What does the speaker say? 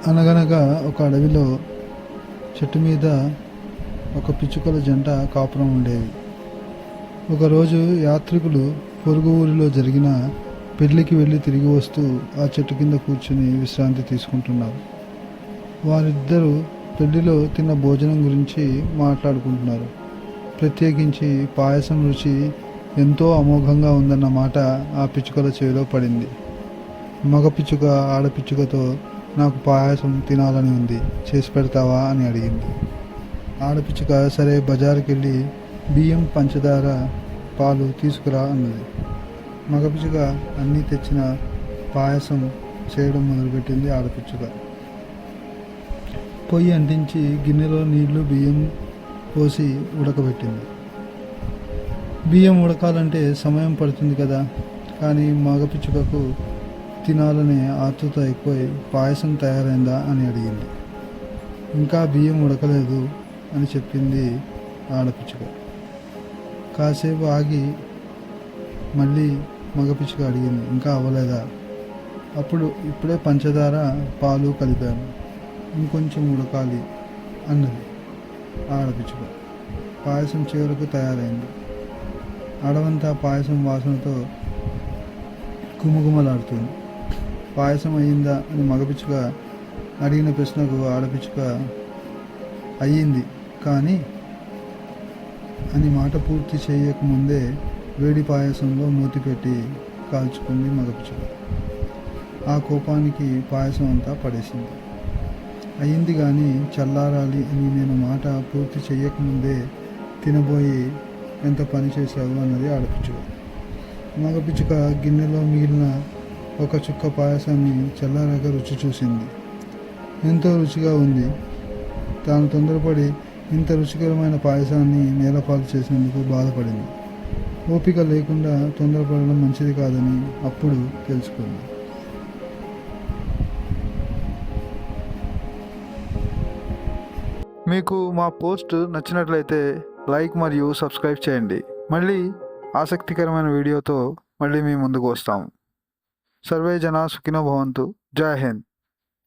అనగనగా ఒక అడవిలో చెట్టు మీద ఒక పిచ్చుకల జంట కాపురం ఉండేది. ఒకరోజు యాత్రికులు పొరుగు ఊరిలో జరిగిన పెళ్లికి వెళ్ళి తిరిగి వస్తూ ఆ చెట్టు కింద కూర్చుని విశ్రాంతి తీసుకుంటున్నారు. వారిద్దరూ పెళ్లిలో తిన్న భోజనం గురించి మాట్లాడుకుంటున్నారు. ప్రత్యేకించి పాయసం రుచి ఎంతో అమోఘంగా ఉందన్న మాట ఆ పిచ్చుకల చెవిలో పడింది. మగ పిచ్చుక ఆడపిచ్చుకతో నాకు పాయసం తినాలని ఉంది, చేసి పెడతావా అని అడిగింది. ఆడపిచ్చుక సరే బజారుకి వెళ్ళి బియ్యం, పంచదార, పాలు తీసుకురా అన్నది. మగ పిచ్చుక అన్నీ తెచ్చిన పాయసం చేయడం మొదలుపెట్టింది. ఆడపిచ్చుక పొయ్యి అంటించి గిన్నెలో నీళ్లు, బియ్యం పోసి ఉడకబెట్టింది. బియ్యం ఉడకాలంటే సమయం పడుతుంది కదా, కానీ మగ పిచ్చుకకు తినాలనే ఆతృత ఎక్కువై పాయసం తయారైందా అని అడిగింది. ఇంకా బియ్యం ఉడకలేదు అని చెప్పింది ఆడపిచ్చుక. కాసేపు ఆగి మళ్ళీ మగపిచ్చుక అడిగింది, ఇంకా అవ్వలేదా? ఇప్పుడే పంచదార, పాలు కలిపాను, ఇంకొంచెం ఉడకాలి అన్నది ఆడపిచ్చుక. పాయసం చివరకు తయారైంది. అడవంతా పాయసం వాసనతో గుమగుమలాడుతుంది. పాయసం అయ్యిందా అని మగపిచ్చుక అడిగిన ప్రశ్నకు ఆడపిచ్చుక అయ్యింది కానీ అని మాట పూర్తి చేయకముందే వేడి పాయసంలో మూతి పెట్టి కాల్చుకుంది మగపిచ్చుక. ఆ కోపానికి పాయసం అంతా పడేసింది. అయ్యింది కానీ చల్లారాలి అని నేను మాట పూర్తి చేయకముందే తినబోయి ఎంత పని చేశావు అన్నది ఆడపిచ్చుక. మగపిచ్చుక గిన్నెలో మిగిలిన ఒక చుక్క పాయసాన్ని చల్లారాక రుచి చూసింది. ఎంతో రుచిగా ఉంది. తాను తొందరపడి ఇంత రుచికరమైన పాయసాన్ని నేలపాలు చేసినందుకు బాధపడింది. ఓపిక లేకుండా తొందరపడడం మంచిది కాదని అప్పుడు తెలుసుకుంది. మీకు మా పోస్ట్ నచ్చినట్లయితే లైక్ మరియు సబ్స్క్రైబ్ చేయండి. మళ్ళీ ఆసక్తికరమైన వీడియోతో మళ్ళీ మీ ముందుకు వస్తాము. సర్వే జనా సుఖినో భవంతు. జై హింద్.